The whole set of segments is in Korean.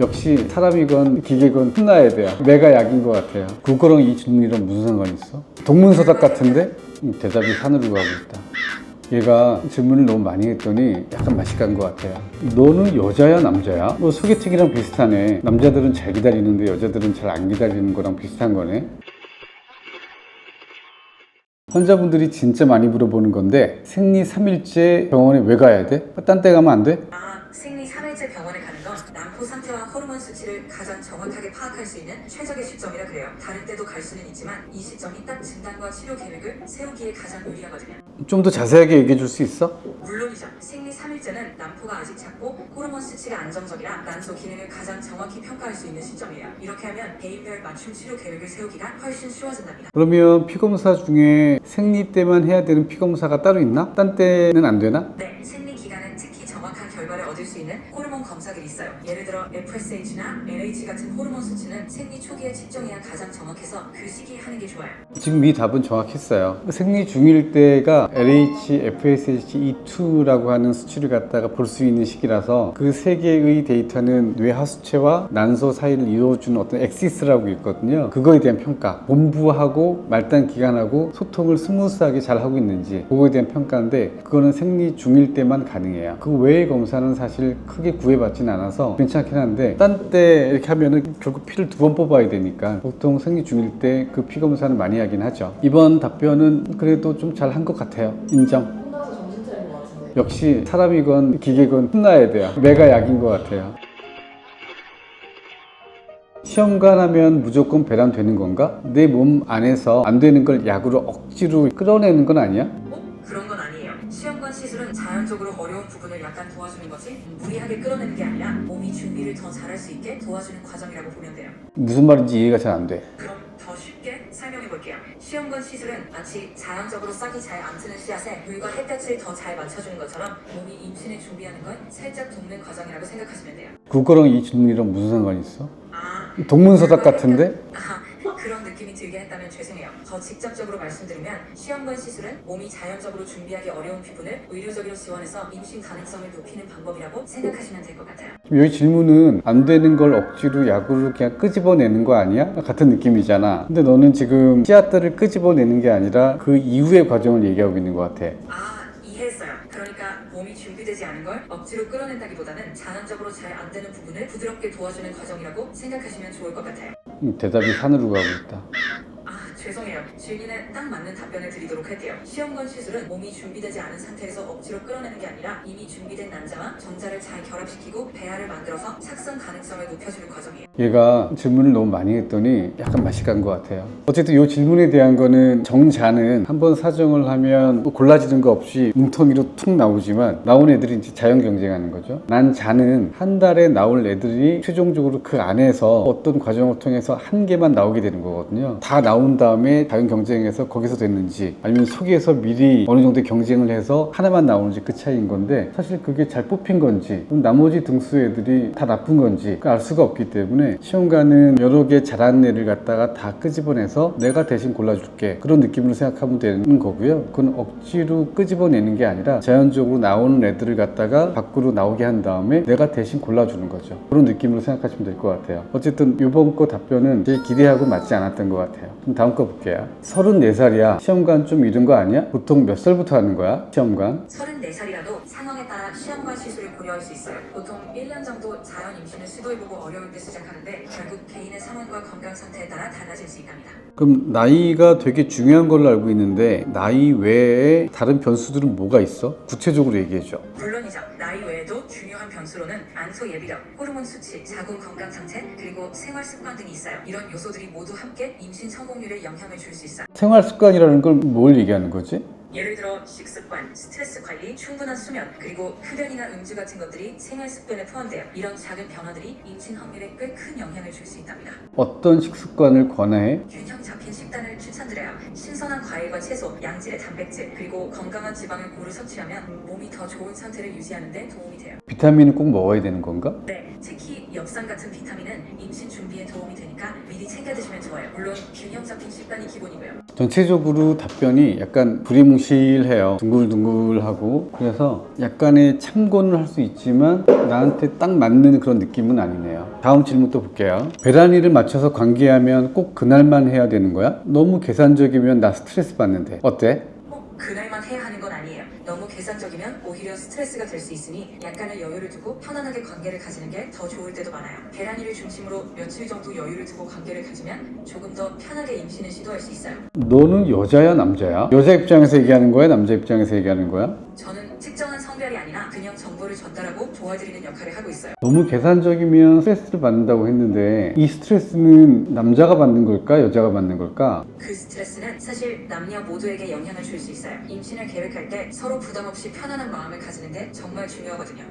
역시 사람이건 기계건 혼나야 돼요. 내가 약인 것 같아요. 그거랑 이 질문이랑 무슨 상관이 있어? 동문서답 같은데? 대답이 산으로 가고 있다. 얘가 질문을 너무 많이 했더니 약간 맛이 간 것 같아요. 너는 여자야 남자야? 뭐 소개팅이랑 비슷하네. 남자들은 잘 기다리는데 여자들은 잘 안 기다리는 거랑 비슷한 거네. 환자분들이 진짜 많이 물어보는 건데 생리 3일째 병원에 왜 가야 돼? 딴 데 가면 안 돼? 생리 3일째 병원에 가는 건 난포 상태와 호르몬 수치를 가장 정확하게 파악할 수 있는 최적의 시점이라 그래요. 다른 때도 갈 수는 있지만 이 시점이 딱 진단과 치료 계획을 세우기에 가장 유리하거든요. 좀 더 자세하게 얘기해 줄 수 있어? 물론이죠. 생리 3일째는 난포가 아직 작고 호르몬 수치가 안정적이라 난소 기능을 가장 정확히 평가할 수 있는 시점이에요. 이렇게 하면 개인별 맞춤 치료 계획을 세우기가 훨씬 쉬워진답니다. 그러면 피검사 중에 생리 때만 해야 되는 피검사가 따로 있나? 딴 때는 안 되나? 네, 생리 기간은 특히 정확한 결과를 얻을 수 있는 호르몬 검사들이 있어요. 예를 들어 FSH나 LH 같은 호르몬 수치는 생리 초기에 측정해야 가장 정확해서 그 시기에 하는 게 좋아요. 지금 이 답은 정확했어요. 생리 중일 때가 LH, FSH, E2라고 하는 수치를 갖다가 볼 수 있는 시기라서 그 세 개의 데이터는 뇌 하수체와 난소 사이를 이루어주는 어떤 엑시스라고 있거든요. 그거에 대한 평가. 본부하고 말단 기관하고 소통을 스무스하게 잘 하고 있는지 그거에 대한 평가인데 그거는 생리 중일 때만 가능해요. 그 외의 검사는 사실 크게 구애받지는 않아서 괜찮긴 한데 딴 때 이렇게 하면은 결국 피를 2번 뽑아야 되니까 보통 생리 중일 때 그 피 검사는 많이 하긴 하죠. 이번 답변은 그래도 좀 잘 한 것 같아요. 인정. 혼나서 정신 차린 것 같은데. 역시 사람이건 기계건 혼나야 돼요. 내가 약인 것 같아요. 시험관 하면 무조건 배란되는 건가? 내 몸 안에서 안 되는 걸 약으로 억지로 끌어내는 건 아니야? 그런 건 아니에요. 시험관 시술은 자연적으로 어려운 부분을 약간 도와주는 거지 무리하게 끌어내는 게 아니라 몸이 준비를 더 잘할 수 있게 도와주는 과정이라고 보면 돼요. 무슨 말인지 이해가 잘 안 돼. 그럼 더 쉽게 설명해 볼게요. 시험관 시술은 마치 자연적으로 싹이 잘 안 트는 씨앗에 물과 햇볕을 더 잘 맞춰주는 것처럼 몸이 임신을 준비하는 걸 살짝 돕는 과정이라고 생각하시면 돼요. 그거랑 이 질문이랑 무슨 상관이 있어? 동문서답 같은데? 그런 느낌이 들게 했다면 죄송해요. 더 직접적으로 말씀드리면 시험관 시술은 몸이 자연적으로 준비하기 어려운 피부를 의료적으로 지원해서 임신 가능성을 높이는 방법이라고 생각하시면 될 것 같아요. 여기 질문은 안 되는 걸 억지로 약으로 그냥 끄집어내는 거 아니야? 같은 느낌이잖아. 근데 너는 지금 씨앗들을 끄집어내는 게 아니라 그 이후의 과정을 얘기하고 있는 것 같아. 이해했어요. 그러니까 몸이 준비되지 않은 걸 억지로 끌어낸다기보다는 자연적으로 잘 안 되는 부분을 부드럽게 도와주는 과정이라고 생각하시면 좋을 것 같아요. 대답이 산으로 가고 있다. 죄송해요. 질문에 딱 맞는 답변을 드리도록 할게요. 시험관 시술은 몸이 준비되지 않은 상태에서 억지로 끌어내는 게 아니라 이미 준비된 난자와 정자를 잘 결합시키고 배아를 만들어서 착성 가능성을 높여주는 과정이에요. 얘가 질문을 너무 많이 했더니 약간 맛이 간 것 같아요. 어쨌든 이 질문에 대한 거는 정자는 한번 사정을 하면 뭐 골라지는 거 없이 뭉텅이로 툭 나오지만 나온 애들이 이제 자연 경쟁하는 거죠. 난 자는 한 달에 나올 애들이 최종적으로 그 안에서 어떤 과정을 통해서 한 개만 나오게 되는 거거든요. 다 나온 다음에 자연 경쟁에서 거기서 됐는지 아니면 속에서 미리 어느 정도 경쟁을 해서 하나만 나오는지 그 차이인 건데 사실 그게 잘 뽑힌 건지 나머지 등수 애들이 다 나쁜 건지 알 수가 없기 때문에 시험관은 여러 개 잘하는 애를 갖다가 다 끄집어내서 내가 대신 골라줄게 그런 느낌으로 생각하면 되는 거고요. 그건 억지로 끄집어내는 게 아니라 자연적으로 나오는 애들을 갖다가 밖으로 나오게 한 다음에 내가 대신 골라주는 거죠. 그런 느낌으로 생각하시면 될 것 같아요. 어쨌든 이번 거 답변은 제 기대하고 맞지 않았던 것 같아요. 그럼 다음 거 볼게요. 34살이야. 시험관 좀 이른 거 아니야? 보통 몇 살부터 하는 거야? 시험관? 34살이라도 상황에 따라 시험관 시술을 고려할 수 있어요. 보통 1년 정도 자연 임신을 시도해보고 어려울 때 시작하는데 결국 개인의 상황과 건강 상태에 따라 달라질 수 있답니다. 그럼 나이가 되게 중요한 걸로 알고 있는데 나이 외에 다른 변수들은 뭐가 있어? 구체적으로 얘기해줘. 물론이죠. 나이 외에도 중요한 변수로는 안소 예비력, 호르몬 수치, 자궁 건강 상태, 그리고 생활 습관 등이 있어요. 이런 요소들이 모두 함께 임신 성공률에 영향을 줄 수 있어요. 생활 습관이라는 걸 뭘 얘기하는 거지? 예를 들어 식습관, 스트레스 관리, 충분한 수면, 그리고 흡연이나 음주 같은 것들이 생활 습관에 포함돼요. 이런 작은 변화들이 임신 확률에 꽤 큰 영향을 줄 수 있답니다. 어떤 식습관을 권해? 균형 잡힌 식단을 추천드려요. 신선한 과일과 채소, 양질의 단백질, 그리고 건강한 지방을 고루 섭취하면 몸이 더 좋은 상태를 유지하는 데 도움이 돼요. 비타민은 꼭 먹어야 되는 건가? 네, 특히 엽산 같은 비타민은 임신 준비에 도움이 되니까 미리 챙겨 드시면 좋아요. 물론 균형 잡힌 식단이 기본이고요. 전체적으로 답변이 약간 두리뭉실해요. 둥글둥글하고. 그래서 약간의 참고는 할 수 있지만 나한테 딱 맞는 그런 느낌은 아니네요. 다음 질문 또 볼게요. 배란일을 맞춰서 관계하면 꼭 그날만 해야 되는 거야? 너무 계산적이면 나 스트레스 받는데. 어때? 꼭 그날만 해야 하는 건 아니에요. 너무 계산적이면 오히려 스트레스가 될 수 있으니 약간의 여유를 두고 편안하게 관계를 가지는 게 더 좋을 때도 많아요. 배란일을 중심으로 며칠 정도 여유를 두고 관계를 가지면 조금 더 편하게 임신을 시도할 수 있어요. 너는 여자야, 남자야? 여자 입장에서 얘기하는 거야? 남자 입장에서 얘기하는 거야? 저는 특정한 성별이 아니라 그냥 정보를 전달하고 도와드리는 역할을 하고 있어요. 너무 계산적이면 스트레스를 받는다고 했는데 이 스트레스는 남자가 받는 걸까? 여자가 받는 걸까? 그 스트레스는 사실 남녀 모두에게 영향을 줄 수 있어요. 임신을 계획할 때 서로 부담 없이 편안한 마음을 가지는 게 정말 중요하거든요.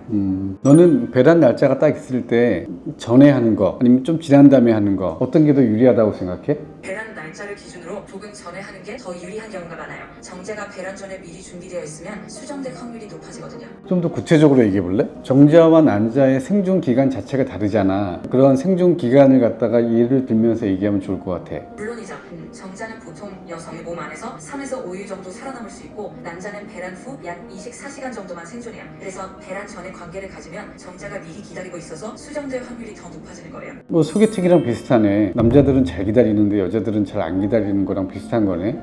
너는 배란 날짜가 딱 있을 때 전에 하는 거 아니면 좀 지난 다음에 하는 거 어떤 게 더 유리하다고 생각해? 배란 날짜를 기준으로 조금 전에 하는 게 더 유리한 경우가 많아요. 정제가 배란 전에 미리 준비되어 있으면 수정될 확률이 높아지거든요. 좀 더 구체적으로 얘기해 볼래? 정자와 난자의 생존 기간 자체가 다르잖아. 그런 생존 기간을 갖다가 예를 들면서 얘기하면 좋을 것 같아. 물론이죠. 정자는 보통 여성의 몸 안에서 3에서 5일 정도 살아남을 수 있고 난자는 배란 후 약 24시간 정도만 생존해요. 그래서 배란 전에 관계를 가지면 정자가 미리 기다리고 있어서 수정될 확률이 더 높아지는 거예요. 뭐 소개팅이랑 비슷하네. 남자들은 잘 기다리는데 여자들은 잘 안 기다리는 거랑 비슷한 거네.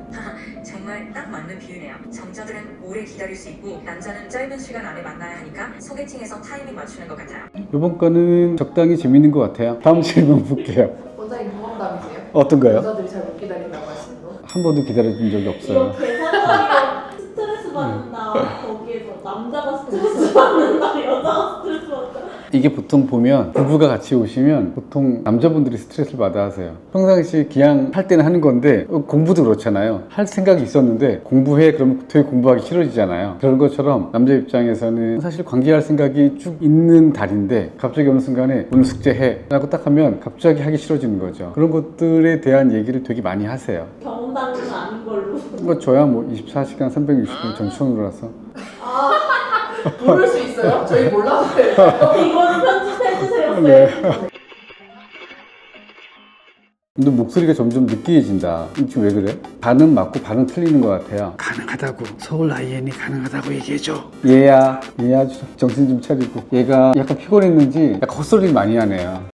정말 딱 맞는 비유네요. 정자들은 오래 기다릴 수 있고 난자는 짧은 시간 안에 만나야 하니까 소개팅에서 타이밍 맞추는 것 같아요. 이번 거는 적당히 재밌는 것 같아요. 다음 질문 볼게요. 원장님 경험담이세요? 어떤가요? 여자들이 잘 못 기다린다고 하시는 거? 한 번도 기다려준 적이 없어요. 이거 계산적이면 스트레스 받는다. 거기에서 남자가 스트레스 받는다. 여자가 스트레스 받는다. 이게 보통 보면 부부가 같이 오시면 보통 남자분들이 스트레스를 받아 하세요. 평상시 그냥 할 때는 하는 건데 공부도 그렇잖아요. 할 생각이 있었는데 공부해 그러면 되게 공부하기 싫어지잖아요. 그런 것처럼 남자 입장에서는 사실 관계할 생각이 쭉 있는 달인데 갑자기 어느 순간에 오늘 숙제해 라고 딱 하면 갑자기 하기 싫어지는 거죠. 그런 것들에 대한 얘기를 되게 많이 하세요. 경험담은 아닌 걸로. 뭐 저야 뭐 24시간 360일 전천후라서 모를 수 있어요? 저희 몰라서요. 이거는 편집해주세요. 네. 근데 목소리가 점점 느끼해진다. 지금 왜 그래? 반은 맞고 반은 틀리는 것 같아요. 가능하다고. 서울 IN이 가능하다고 얘기해줘. 얘야 정신 좀 차리고. 얘가 약간 피곤했는지 약간 헛소리를 많이 하네요.